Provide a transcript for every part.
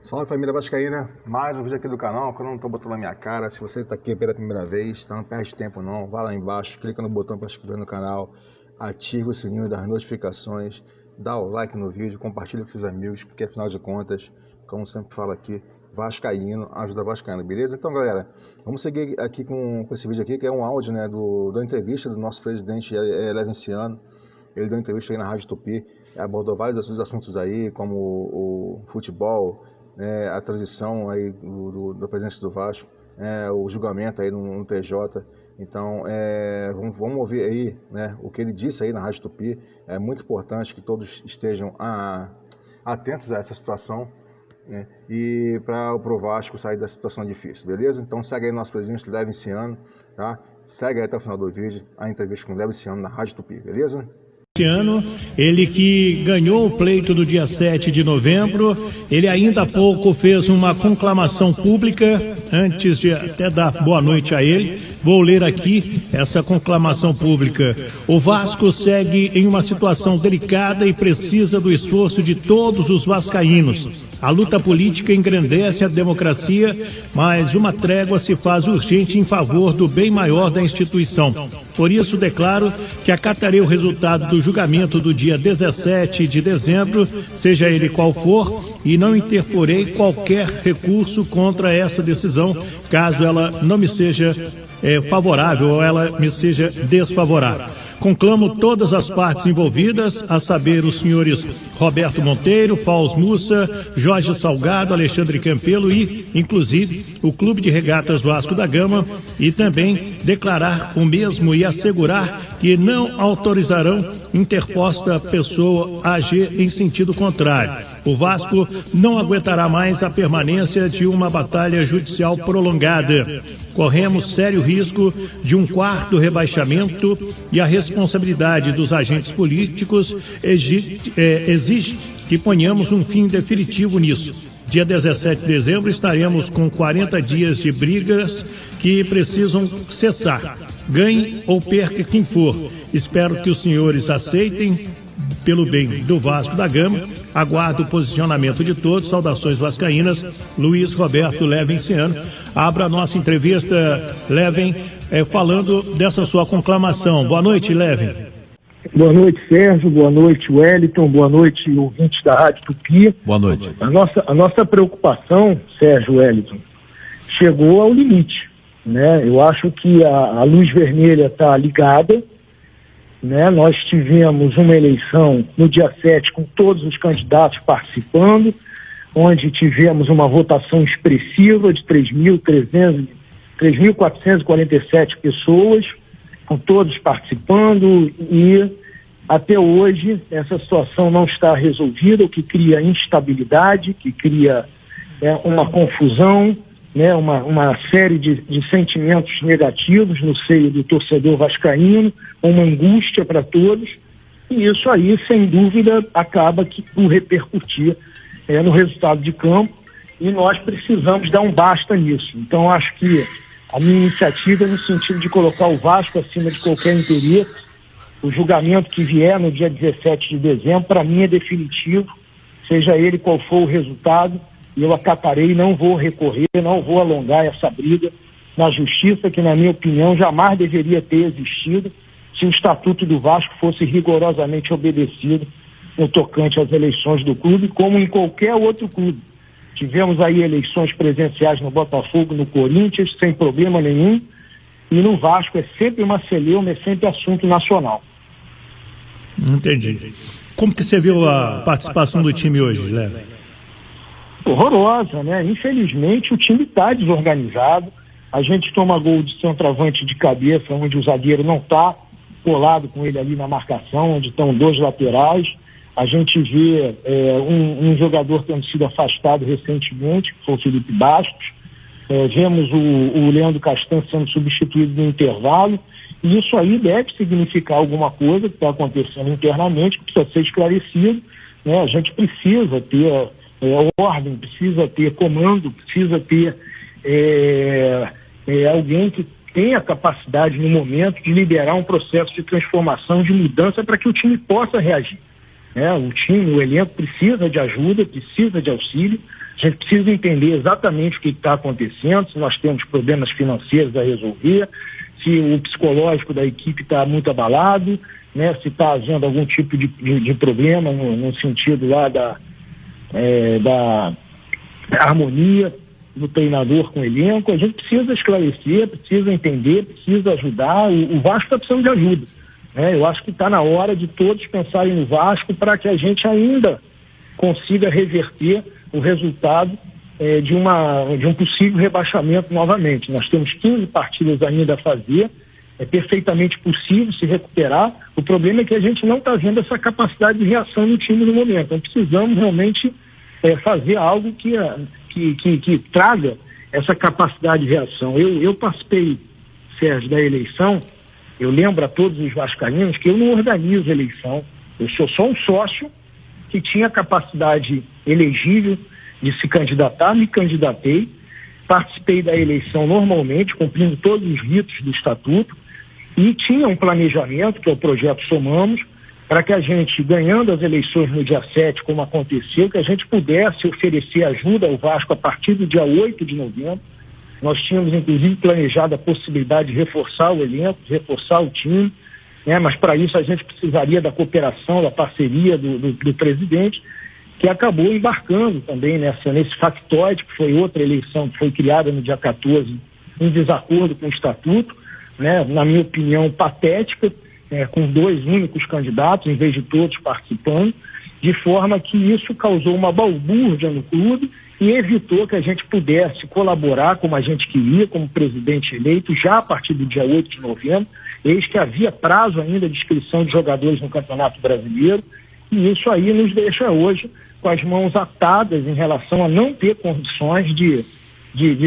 Salve família vascaína, mais um vídeo aqui do canal que eu não estou botando na minha cara. Se você está aqui pela primeira vez, não perde tempo não, vai lá embaixo, clica no botão para se inscrever no canal, ativa o sininho das notificações, dá o like no vídeo, compartilha com seus amigos, porque afinal de contas, como sempre falo aqui, vascaíno ajuda vascaíno, beleza? Então galera, vamos seguir aqui com esse vídeo aqui, que é um áudio, né, da entrevista do nosso presidente Levenciano. Ele deu uma entrevista aí na Rádio Tupi, abordou vários assuntos aí, como o futebol, a transição aí da presença do Vasco, o julgamento aí no TJ. Então, vamos ouvir aí, né, o que ele disse aí na Rádio Tupi. É muito importante que todos estejam atentos a essa situação, né, e para o Vasco sair dessa situação difícil, beleza? Então segue aí nosso presidente Levenciano, tá? Segue aí até o final do vídeo a entrevista com o Levenciano na Rádio Tupi, beleza? Ano, ele que ganhou o pleito do dia 7 de novembro, ele ainda há pouco fez uma conclamação pública. Antes de até dar boa noite a ele, vou ler aqui essa conclamação pública. O Vasco segue em uma situação delicada e precisa do esforço de todos os vascaínos. A luta política engrandece a democracia, mas uma trégua se faz urgente em favor do bem maior da instituição. Por isso, declaro que acatarei o resultado do julgamento do dia 17 de dezembro, seja ele qual for, e não interporei qualquer recurso contra essa decisão, caso ela não me seja favorável ou ela me seja desfavorável. Conclamo todas as partes envolvidas, a saber, os senhores Roberto Monteiro, Fausto Mussa, Jorge Salgado, Alexandre Campelo e, inclusive, o Clube de Regatas Vasco da Gama, e também declarar o mesmo e assegurar que não autorizarão interposta pessoa a agir em sentido contrário. O Vasco não aguentará mais a permanência de uma batalha judicial prolongada. Corremos sério risco de um quarto rebaixamento e a responsabilidade dos agentes políticos exige que ponhamos um fim definitivo nisso. Dia 17 de dezembro estaremos com 40 dias de brigas que precisam cessar. Ganhe ou perca quem for. Espero que os senhores aceitem pelo bem do Vasco da Gama. Aguardo o posicionamento de todos. Saudações vascaínas. Luiz Roberto Levenciano. Abra a nossa entrevista, Leven, falando dessa sua conclamação. Boa noite, Leven. Boa noite, Sérgio. Boa noite, Wellington. Boa noite, ouvintes da Rádio Tupi. Boa noite. A nossa preocupação, Sérgio, Wellington, chegou ao limite, né? Eu acho que a luz vermelha está ligada, né? Nós tivemos uma eleição no dia 7 com todos os candidatos participando, onde tivemos uma votação expressiva de 3.447 pessoas, com todos participando, e até hoje essa situação não está resolvida, o que cria instabilidade, que cria uma confusão, né, uma série de sentimentos negativos no seio do torcedor vascaíno, uma angústia para todos, e isso aí, sem dúvida, acaba por repercutir no resultado de campo, e nós precisamos dar um basta nisso. Então, acho que a minha iniciativa é no sentido de colocar o Vasco acima de qualquer interesse. O julgamento que vier no dia 17 de dezembro, para mim, é definitivo, seja ele qual for o resultado, e eu acatarei, não vou recorrer, não vou alongar essa briga na justiça, que, na minha opinião, jamais deveria ter existido se o Estatuto do Vasco fosse rigorosamente obedecido no tocante às eleições do clube, como em qualquer outro clube. Tivemos aí eleições presenciais no Botafogo, no Corinthians, sem problema nenhum, e no Vasco é sempre uma celeuma, é sempre assunto nacional. Entendi. Como que você viu a participação do time hoje, Léo? Horrorosa, né? Infelizmente o time está desorganizado. A gente toma gol de centroavante de cabeça, onde o zagueiro não está colado com ele ali na marcação, onde estão dois laterais. A gente vê um jogador tendo sido afastado recentemente, que foi o Felipe Bastos. Vemos o Leandro Castan sendo substituído no intervalo. E isso aí deve significar alguma coisa que está acontecendo internamente, que precisa ser esclarecido, né? A gente precisa ter ordem, precisa ter comando, precisa ter alguém que tenha capacidade no momento de liderar um processo de transformação, de mudança, para que o time possa reagir. né? O time, o elenco precisa de ajuda, precisa de auxílio. A gente precisa entender exatamente o que está acontecendo, se nós temos problemas financeiros a resolver, se o psicológico da equipe está muito abalado, né? Se está havendo algum tipo de problema no sentido lá da harmonia do treinador com o elenco. A gente precisa esclarecer, precisa entender, precisa ajudar. O Vasco está precisando de ajuda, né? Eu acho que está na hora de todos pensarem no Vasco para que a gente ainda consiga reverter o resultado de um possível rebaixamento novamente. Nós temos 15 partidas ainda a fazer, é perfeitamente possível se recuperar. O problema é que a gente não está vendo essa capacidade de reação no time no momento. Então precisamos realmente fazer algo que traga essa capacidade de reação. Eu participei, Sérgio, da eleição. Eu lembro a todos os vascaínos que eu não organizo eleição. Eu sou só um sócio que tinha capacidade elegível de se candidatar, me candidatei, participei da eleição normalmente, cumprindo todos os ritos do estatuto, e tinha um planejamento, que é o projeto Somamos, para que a gente, ganhando as eleições no dia 7, como aconteceu, que a gente pudesse oferecer ajuda ao Vasco a partir do dia 8 de novembro. Nós tínhamos, inclusive, planejado a possibilidade de reforçar o elenco, de reforçar o time, né? Mas para isso a gente precisaria da cooperação, da parceria do presidente, que acabou embarcando também nesse factoide, que foi outra eleição que foi criada no dia 14, em desacordo com o estatuto, né? Na minha opinião, patética, com 2 únicos candidatos, em vez de todos participando, de forma que isso causou uma balbúrdia no clube e evitou que a gente pudesse colaborar como a gente queria, como presidente eleito, já a partir do dia 8 de novembro, eis que havia prazo ainda de inscrição de jogadores no Campeonato Brasileiro, e isso aí nos deixa hoje com as mãos atadas em relação a não ter condições de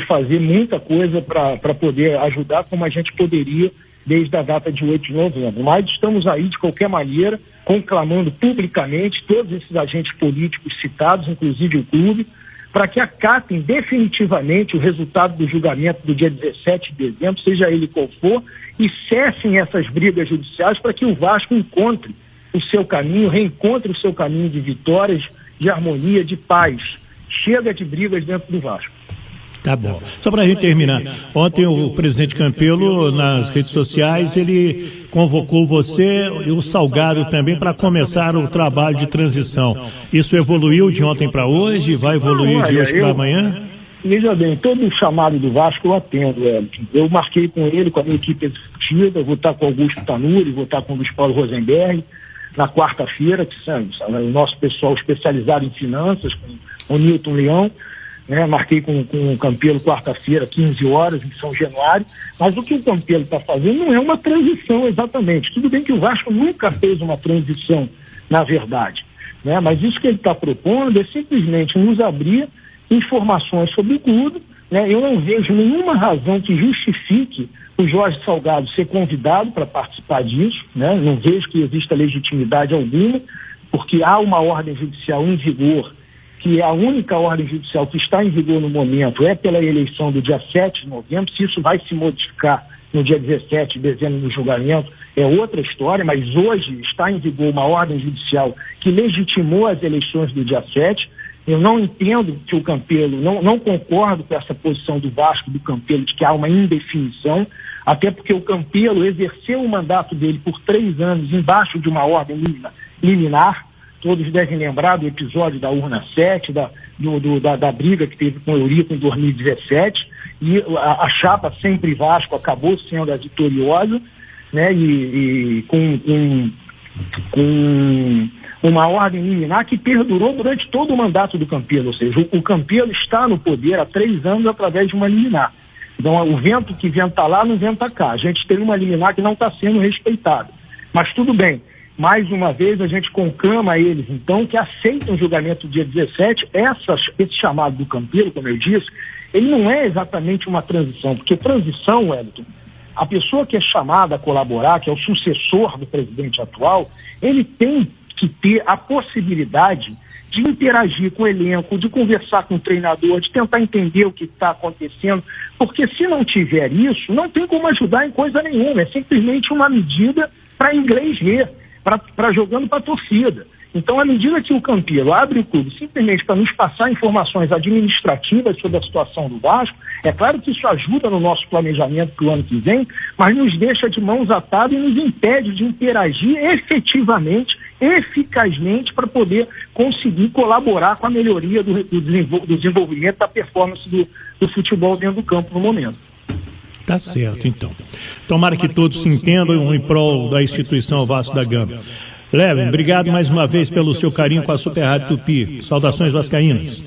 fazer muita coisa para poder ajudar como a gente poderia desde a data de 8 de novembro. Mas estamos aí, de qualquer maneira, conclamando publicamente todos esses agentes políticos citados, inclusive o clube, para que acatem definitivamente o resultado do julgamento do dia 17 de dezembro, seja ele qual for, e cessem essas brigas judiciais para que o Vasco encontre o seu caminho, reencontre o seu caminho de vitórias, de harmonia, de paz. Chega de brigas dentro do Vasco. Tá bom. Só para a gente terminar, ontem o presidente Campelo, nas redes sociais, ele convocou você e o Salgado também para começar o trabalho de transição. Isso evoluiu de ontem para hoje? Vai evoluir de hoje para amanhã? Veja bem, todo o chamado do Vasco eu atendo, Wellington. Eu marquei com ele, com a minha equipe executiva, vou estar com o Augusto Tanuri, vou estar com o Luiz Paulo Rosenberg, na quarta-feira, que o nosso pessoal especializado em finanças, com o Nilton Leão, né? Marquei com o Campelo quarta-feira, 15 horas, em São Januário, mas o que o Campelo está fazendo não é uma transição exatamente. Tudo bem que o Vasco nunca fez uma transição, na verdade, né? Mas isso que ele está propondo é simplesmente nos abrir informações sobre o clube, né? Eu não vejo nenhuma razão que justifique o Jorge Salgado ser convidado para participar disso, né? Não vejo que exista legitimidade alguma, porque há uma ordem judicial em vigor, que é a única ordem judicial que está em vigor no momento, é pela eleição do dia 7 de novembro. Se isso vai se modificar no dia 17 de dezembro no julgamento, é outra história, mas hoje está em vigor uma ordem judicial que legitimou as eleições do dia 7. Eu não entendo que o Campelo, não concordo com essa posição do Vasco, do Campelo, de que há uma indefinição, até porque o Campelo exerceu o mandato dele por 3 anos embaixo de uma ordem liminar. Todos devem lembrar do episódio da urna 7, da briga que teve com o Eurico em 2017, e a chapa Sempre Vasco acabou sendo a vitoriosa, né? E com uma ordem liminar que perdurou durante todo o mandato do Campelo, ou seja, o Campelo está no poder há 3 anos através de uma liminar. Então, o vento que venta lá não venta cá. A gente tem uma liminar que não está sendo respeitada. Mas tudo bem. Mais uma vez, a gente conclama a eles, então, que aceitem o julgamento do dia 17. Esse chamado do Campelo, como eu disse, ele não é exatamente uma transição, porque transição, Wellington, a pessoa que é chamada a colaborar, que é o sucessor do presidente atual, ele tem que ter a possibilidade de interagir com o elenco, de conversar com o treinador, de tentar entender o que está acontecendo, porque se não tiver isso, não tem como ajudar em coisa nenhuma, é simplesmente uma medida para inglês ver, para jogando para a torcida. Então, à medida que o Campelo abre o clube simplesmente para nos passar informações administrativas sobre a situação do Vasco, é claro que isso ajuda no nosso planejamento para o ano que vem, mas nos deixa de mãos atadas e nos impede de interagir efetivamente, eficazmente, para poder conseguir colaborar com a melhoria do desenvolvimento da performance do futebol dentro do campo no momento. Tá certo, então. Tomara que todos se entendam em prol da instituição Vasco da Gama. Levin, obrigado mais uma vez pelo seu carinho com a Super Rádio Tupi. Saudações vascaínas.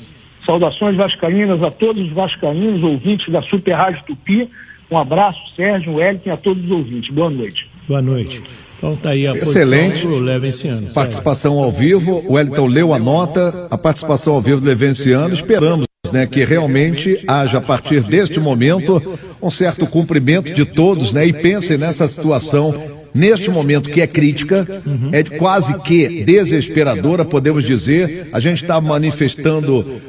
Saudações vascaínas a todos os vascaínos, ouvintes da Super Rádio Tupi. Um abraço, Sérgio, Wellington, a todos os ouvintes. Boa noite. Boa noite. Então tá aí a excelente posição do Levenciano. Participação ao vivo, o Wellington leu a nota, a participação ao vivo do Levenciano. Esperamos, né, que realmente haja a partir deste momento um certo cumprimento de todos, né, e pensem nessa situação neste momento que é crítica, é quase que desesperadora, podemos dizer. A gente está manifestando